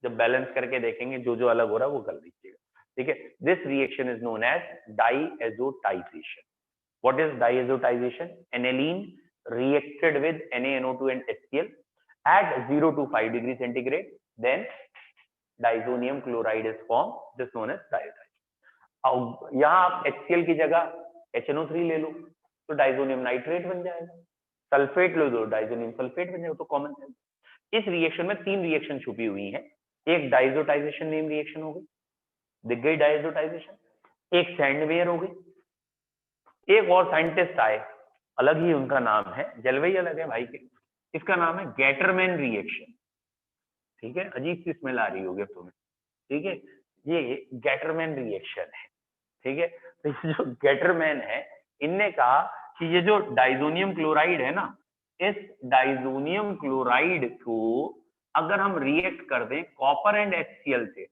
जब बैलेंस करके देखेंगे जो जो अलग हो रहा है वो कर दीजिएगा, ठीक है। This reaction is known as diazotization. What is diazotization, aniline reacted with NaNO2 and HCl at 0 to 5 degree centigrade, then diazonium chloride is form, this known as diazotization. यहाँ आप HCl की जगह HNO3 ले लो तो डाइजोनियम नाइट्रेट बन जाएगा, sulphate ले लो diazonium sulphate बन जाएगा, तो कॉमन सेंस। इस रिएक्शन में 3 रिएक्शन छुपी हुई हैं, एक डाइजोटाइजेशन नेम रिएक्शन हो गई, दिख गई डाइजोटाइजेशन, एक सैंडवेयर हो गई, एक और साइंटिस्ट आए, अलग ही उनका नाम है, जलवे अलग है भाई के, इसका नाम है गैटरमैन रिएक्शन, ठीक है। अजीब सी स्मेल आ रही होगी तुम्हें, ठीक है। ये गैटरमैन रिएक्शन है, ठीक है। तो ये जो गैटरमैन है, इनने कहा कि ये जो डाइजोनियम क्लोराइड है ना, इस डाइजोनियम क्लोराइड को अगर हम रिएक्ट कर दें कॉपर एंड HCl से,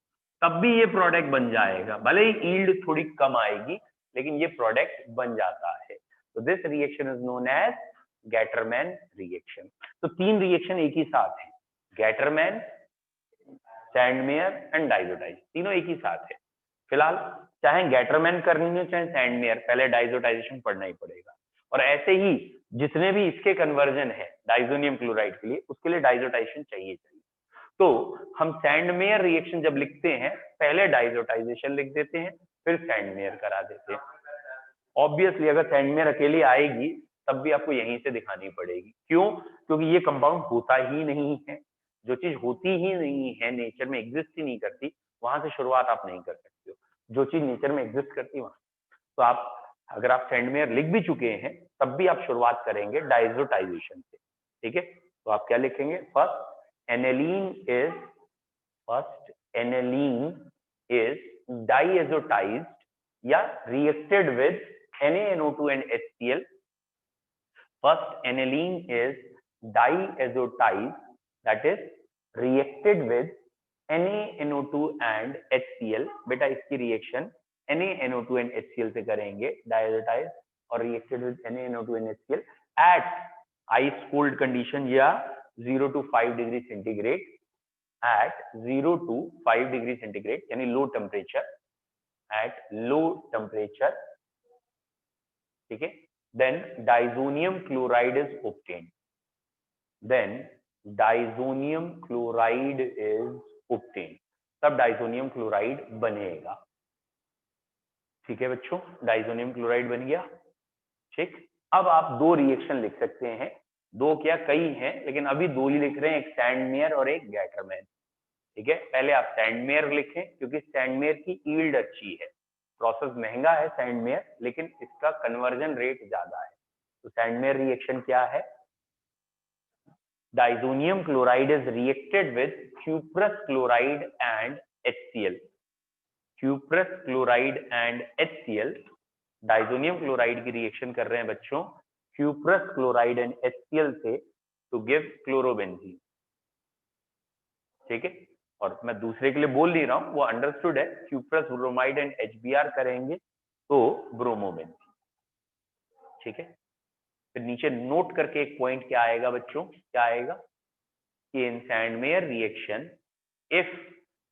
तब भी ये प्रोडक्ट बन जाएगा, भले ही यील्ड थोड़ी कम आएगी लेकिन ये प्रोडक्ट बन जाता है। तो this reaction is known as Gattermann reaction. तो 3 रिएक्शन एक ही साथ है, गैटरमैन, सैंडमेयर एंड डाइजोटाइज, तीनों एक ही साथ है। फिलहाल चाहे गैटरमैन करनी हो चाहे सैंडमेयर, पहले डाइजोटाइजेशन पढ़ना ही पड़ेगा। और ऐसे ही जितने भी इसके कन्वर्जन है डाइजोनियम क्लोराइड के लिए, उसके लिए डाइजोटाइजेशन चाहिए। तो हम सैंडमेयर रिएक्शन जब लिखते हैं पहले डाइजोटाइजेशन लिख देते हैं, फिर सैंडमेयर करा देते हैं। ऑब्वियसली अगर सैंडमेयर अकेली आएगी तब भी आपको यहीं से दिखानी पड़ेगी, क्यों, क्योंकि ये कंपाउंड होता ही नहीं है। जो चीज होती ही नहीं है, नेचर में एग्जिस्ट ही नहीं करती, वहां से शुरुआत आप नहीं कर सकते हो। जो चीज नेचर में एग्जिस्ट करती है वहां, तो आप अगर आप सैंडमेयर लिख भी चुके हैं तब भी आप शुरुआत करेंगे डाइजोटाइजेशन से, ठीक है। तो आप क्या लिखेंगे, फर्स्ट एनेलीन इज डाइएज़ोटाइज्ड या reacted with NaNO2 and HCl. First aniline is diazotized, that is reacted with NaNO2 and HCl. बेटा इसकी रिएक्शन NaNO2 and HCl से करेंगे, diazotized और reacted with NaNO2 and HCl at ice cold condition या 0 to 5 degree centigrade, at 0 to 5 degree centigrade यानी low temperature, at low temperature, ठीक है। then diazonium chloride is obtained, then diazonium chloride is obtained, तब diazonium chloride बनेगा, ठीक है बच्चों। Diazonium chloride बन गया, ठीक। अब आप 2 रिएक्शन लिख सकते हैं, 2 क्या कई हैं, लेकिन अभी 2 ही लिख रहे हैं, एक सैंडमेयर और एक गैटरमैन, ठीक है। पहले आप सैंडमेयर लिखें क्योंकि सैंडमेयर की यील्ड अच्छी है, प्रोसेस महंगा है सैंडमेयर, लेकिन इसका कन्वर्जन रेट ज्यादा है। तो सैंडमेयर रिएक्शन क्या है, diazonium chloride is reacted with cuprous chloride and HCl. cuprous chloride and HCl, diazonium chloride की रिएक्शन कर रहे हैं बच्चों cuprous chloride and HCl से to give क्लोरोबेंजीन। ठीक है, और मैं दूसरे के लिए बोल नहीं रहा हूं, वो अंडरस्टूड है। cuprous bromide and HBr करेंगे तो ब्रोमोबेंजीन। ठीक है, फिर नीचे नोट करके एक पॉइंट क्या आएगा बच्चों, क्या आएगा कि in Sandmeyer reaction if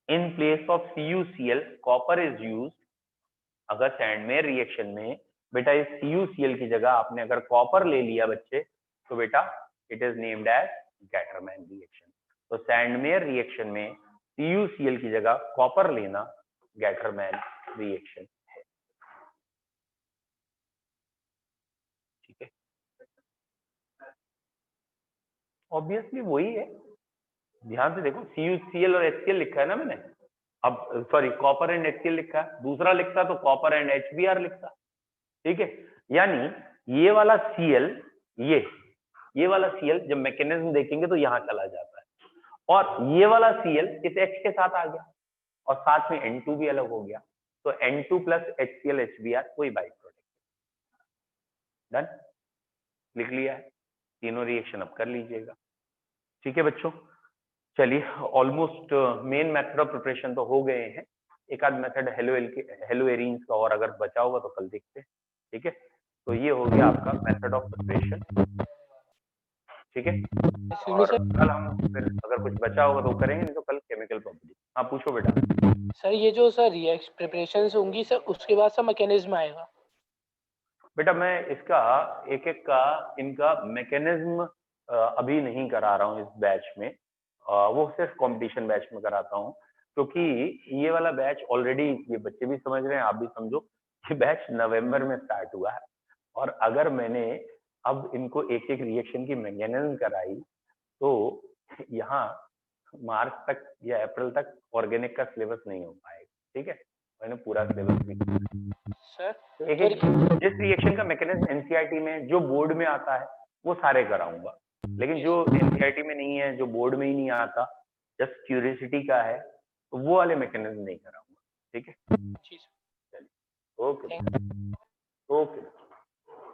in place of CuCl copper is used, अगर सैंडमेयर रिएक्शन में बेटा इस CuCl की जगह आपने अगर कॉपर ले लिया बच्चे, तो बेटा it is named as Gattermann reaction. तो सैंडमेयर रिएक्शन में CuCl की जगह कॉपर लेना गैटरमैन रिएक्शन है। ठीक है, ऑब्वियसली वही है, ध्यान से देखो CuCl और HCl लिखा है ना मैंने, अब सॉरी कॉपर एंड HCl लिखा है, दूसरा लिखता तो कॉपर एंड HBr लिखता। ठीक है, यानी ये वाला Cl, ये वाला Cl जब मैकेनिज्म देखेंगे तो यहां चला जाता है, और ये वाला Cl इस H के साथ आ गया और साथ में N2 भी अलग हो गया, तो N2 प्लस HCl HBr कोई बाई प्रोडक्ट। डन, लिख लिया है, तीनों रिएक्शन अब कर लीजिएगा। ठीक है बच्चों, चलिए almost main method of preparation तो हो गए हैं, एक आध मेथड हेलो एरीन्स का और अगर बचा होगा तो कल देखते हैं। ठीक है, तो ये हो गया आपका मेथड ऑफ प्रिपरेशन। ठीक है, और कल हम फिर अगर कुछ बचा होगा तो करेंगे, नहीं तो कल केमिकल प्रॉपर्टी। हाँ पूछो बेटा। सर ये जो सर रिएक्शन प्रिपरेशंस होंगी सर, उसके बाद सर मैकेनिज्म आएगा। बेटा मैं इसका एक एक का इनका मैकेनिज्म अभी नहीं करा रहा हूँ इस बैच में, वो सिर्फ कंपटीशन बैच में कराता हूँ, क्योंकि ये वाला बैच ऑलरेडी ये बच्चे भी समझ रहे हैं, आप भी समझो, ये बैच नवंबर में स्टार्ट हुआ है, और अगर मैंने अब इनको एक एक रिएक्शन की मैकेनिज्म कराई तो यहाँ मार्च तक या अप्रैल तक ऑर्गेनिक का सिलेबस नहीं हो पाएगा। ठीक है, मैंने पूरा सिलेबस भी सर एक एक जिस रिएक्शन का मैकेनिज्म एनसीईआरटी में जो बोर्ड में आता है वो सारे कराऊंगा, लेकिन जो एनसीईआरटी में नहीं है, जो बोर्ड में ही नहीं आता, जस्ट क्यूरियोसिटी का है, तो वो वाले मैकेनिज्म नहीं कराऊंगा। ठीक है, चलिए, ओके ओके।